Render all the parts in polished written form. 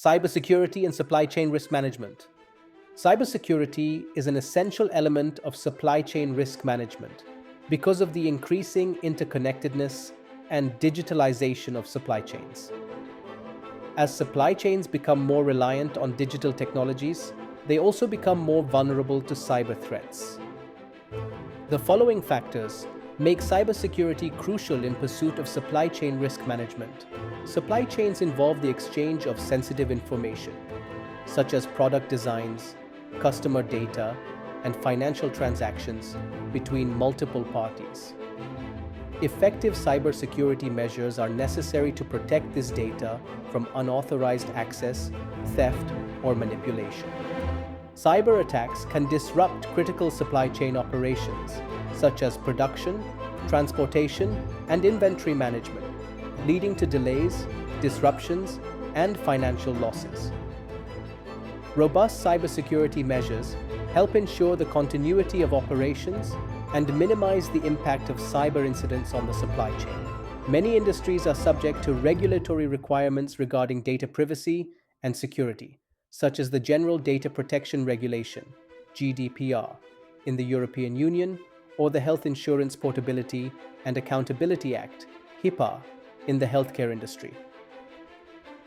Cybersecurity and supply chain risk management. Cybersecurity is an essential element of supply chain risk management because of the increasing interconnectedness and digitalization of supply chains. As supply chains become more reliant on digital technologies, they also become more vulnerable to cyber threats. The following factors make cybersecurity crucial in pursuit of supply chain risk management. Supply chains involve the exchange of sensitive information, such as product designs, customer data, and financial transactions between multiple parties. Effective cybersecurity measures are necessary to protect this data from unauthorized access, theft, or manipulation. Cyber attacks can disrupt critical supply chain operations, such as production, transportation, and inventory management, leading to delays, disruptions, and financial losses. Robust cybersecurity measures help ensure the continuity of operations and minimize the impact of cyber incidents on the supply chain. Many industries are subject to regulatory requirements regarding data privacy and security, such as the General Data Protection Regulation, GDPR, in the European Union, or the Health Insurance Portability and Accountability Act, HIPAA, in the healthcare industry.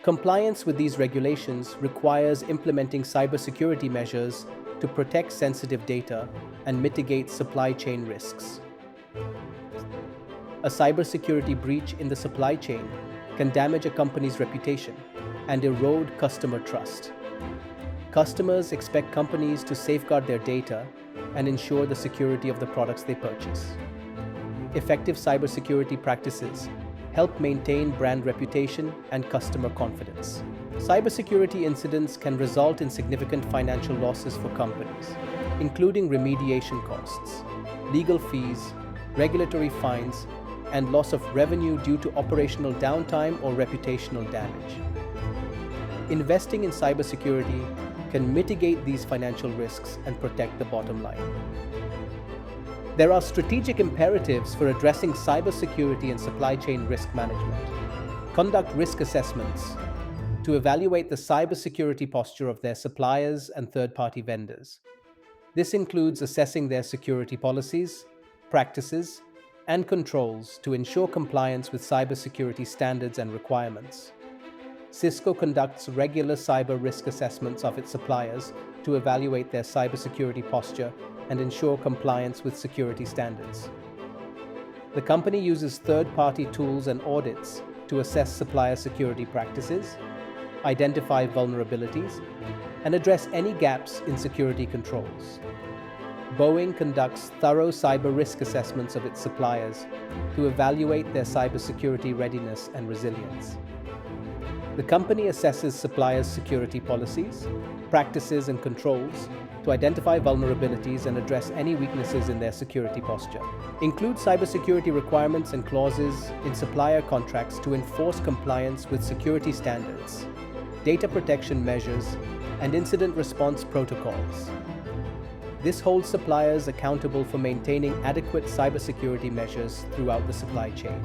Compliance with these regulations requires implementing cybersecurity measures to protect sensitive data and mitigate supply chain risks. A cybersecurity breach in the supply chain can damage a company's reputation and erode customer trust. Customers expect companies to safeguard their data and ensure the security of the products they purchase. Effective cybersecurity practices help maintain brand reputation and customer confidence. Cybersecurity incidents can result in significant financial losses for companies, including remediation costs, legal fees, regulatory fines, and loss of revenue due to operational downtime or reputational damage. Investing in cybersecurity can mitigate these financial risks and protect the bottom line. There are strategic imperatives for addressing cybersecurity and supply chain risk management. Conduct risk assessments to evaluate the cybersecurity posture of their suppliers and third-party vendors. This includes assessing their security policies, practices, and controls to ensure compliance with cybersecurity standards and requirements. Cisco conducts regular cyber risk assessments of its suppliers to evaluate their cybersecurity posture and ensure compliance with security standards. The company uses third-party tools and audits to assess supplier security practices, identify vulnerabilities, and address any gaps in security controls. Boeing conducts thorough cyber risk assessments of its suppliers to evaluate their cybersecurity readiness and resilience. The company assesses suppliers' security policies, practices, and controls to identify vulnerabilities and address any weaknesses in their security posture. Include cybersecurity requirements and clauses in supplier contracts to enforce compliance with security standards, data protection measures, and incident response protocols. This holds suppliers accountable for maintaining adequate cybersecurity measures throughout the supply chain.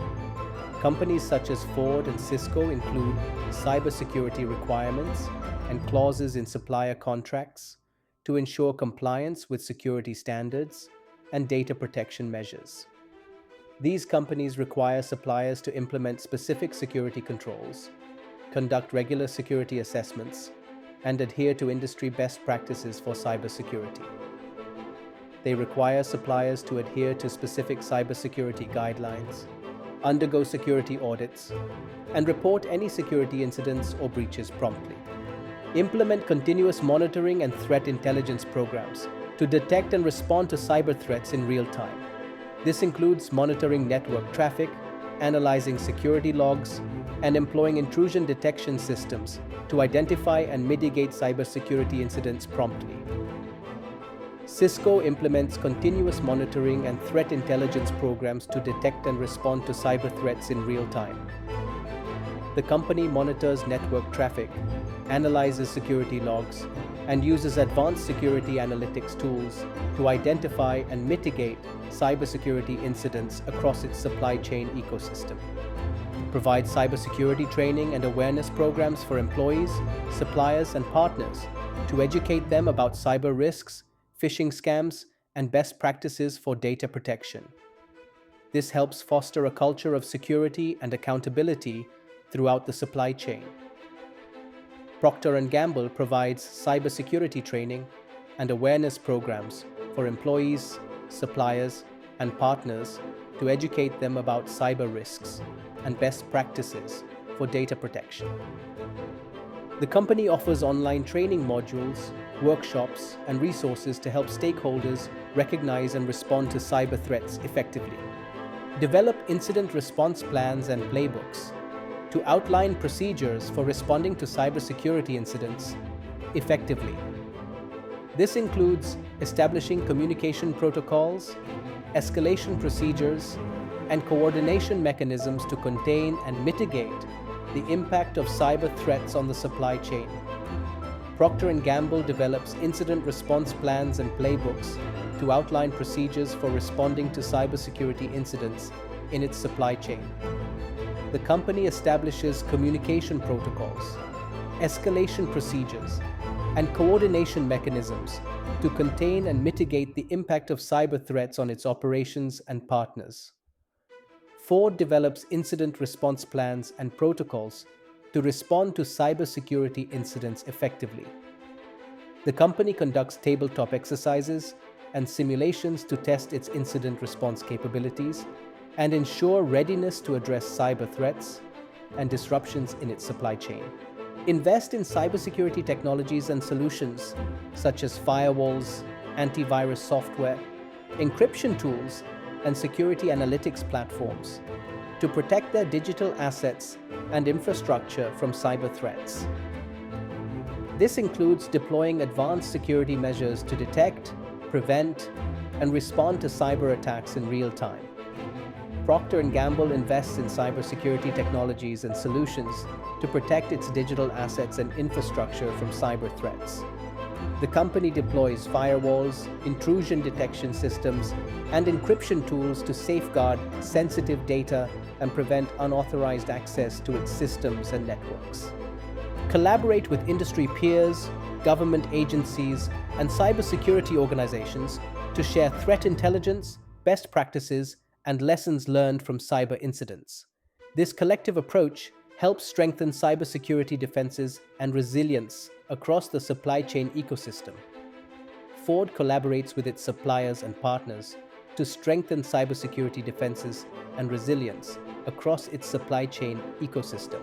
Companies such as Ford and Cisco include cybersecurity requirements and clauses in supplier contracts to ensure compliance with security standards and data protection measures. These companies require suppliers to implement specific security controls, conduct regular security assessments, and adhere to industry best practices for cybersecurity. They require suppliers to adhere to specific cybersecurity guidelines, undergo security audits, and report any security incidents or breaches promptly. Implement continuous monitoring and threat intelligence programs to detect and respond to cyber threats in real time. This includes monitoring network traffic, analyzing security logs, and employing intrusion detection systems to identify and mitigate cybersecurity incidents promptly. Cisco implements continuous monitoring and threat intelligence programs to detect and respond to cyber threats in real time. The company monitors network traffic, analyzes security logs, and uses advanced security analytics tools to identify and mitigate cybersecurity incidents across its supply chain ecosystem. provides cybersecurity training and awareness programs for employees, suppliers, and partners to educate them about cyber risks, phishing scams, and best practices for data protection. This helps foster a culture of security and accountability throughout the supply chain. Procter & Gamble provides cybersecurity training and awareness programs for employees, suppliers, and partners to educate them about cyber risks and best practices for data protection. The company offers online training modules, workshops, and resources to help stakeholders recognize and respond to cyber threats effectively. Develop incident response plans and playbooks to outline procedures for responding to cybersecurity incidents effectively. This includes establishing communication protocols, escalation procedures, and coordination mechanisms to contain and mitigate the impact of cyber threats on the supply chain. Procter & Gamble develops incident response plans and playbooks to outline procedures for responding to cybersecurity incidents in its supply chain. The company establishes communication protocols, escalation procedures, and coordination mechanisms to contain and mitigate the impact of cyber threats on its operations and partners. Ford develops incident response plans and protocols to respond to cybersecurity incidents effectively. The company conducts tabletop exercises and simulations to test its incident response capabilities and ensure readiness to address cyber threats and disruptions in its supply chain. Invest in cybersecurity technologies and solutions such as firewalls, antivirus software, encryption tools, and security analytics platforms to protect their digital assets and infrastructure from cyber threats. This includes deploying advanced security measures to detect, prevent, and respond to cyber attacks in real time. Procter & Gamble invests in cybersecurity technologies and solutions to protect its digital assets and infrastructure from cyber threats. The company deploys firewalls, intrusion detection systems, and encryption tools to safeguard sensitive data and prevent unauthorized access to its systems and networks. Collaborate with industry peers, government agencies, and cybersecurity organizations to share threat intelligence, best practices, and lessons learned from cyber incidents. This collective approach helps strengthen cybersecurity defenses and resilience across the supply chain ecosystem. Ford collaborates with its suppliers and partners to strengthen cybersecurity defenses and resilience across its supply chain ecosystem.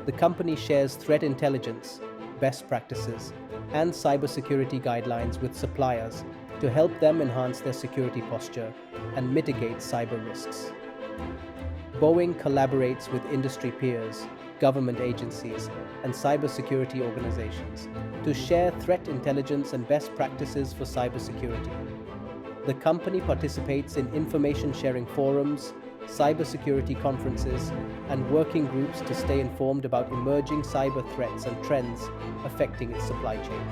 The company shares threat intelligence, best practices, and cybersecurity guidelines with suppliers to help them enhance their security posture and mitigate cyber risks. Boeing collaborates with industry peers, government agencies, and cybersecurity organizations to share threat intelligence and best practices for cybersecurity. The company participates in information sharing forums, cybersecurity conferences, and working groups to stay informed about emerging cyber threats and trends affecting its supply chain.